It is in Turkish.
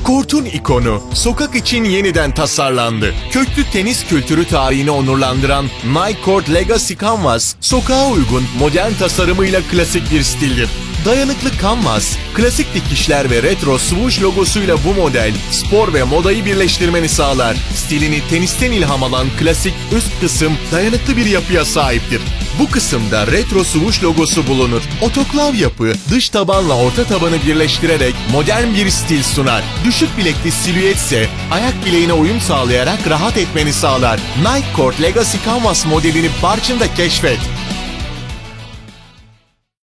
Kort'un ikonu, sokak için yeniden tasarlandı. Köklü tenis kültürü tarihini onurlandıran Nike Court Legacy Canvas, sokağa uygun, modern tasarımıyla klasik bir stildir. Dayanıklı kanvas, klasik dikişler ve retro swoosh logosuyla bu model, spor ve modayı birleştirmeni sağlar. Stilini tenisten ilham alan klasik üst kısım dayanıklı bir yapıya sahiptir. Bu kısımda retro swoosh logosu bulunur. Otoklav yapı, dış tabanla orta tabanı birleştirerek modern bir stil sunar. Düşük bilekli silüet ise ayak bileğine uyum sağlayarak rahat etmeni sağlar. Nike Court Legacy Canvas modelini Barçın'da keşfet.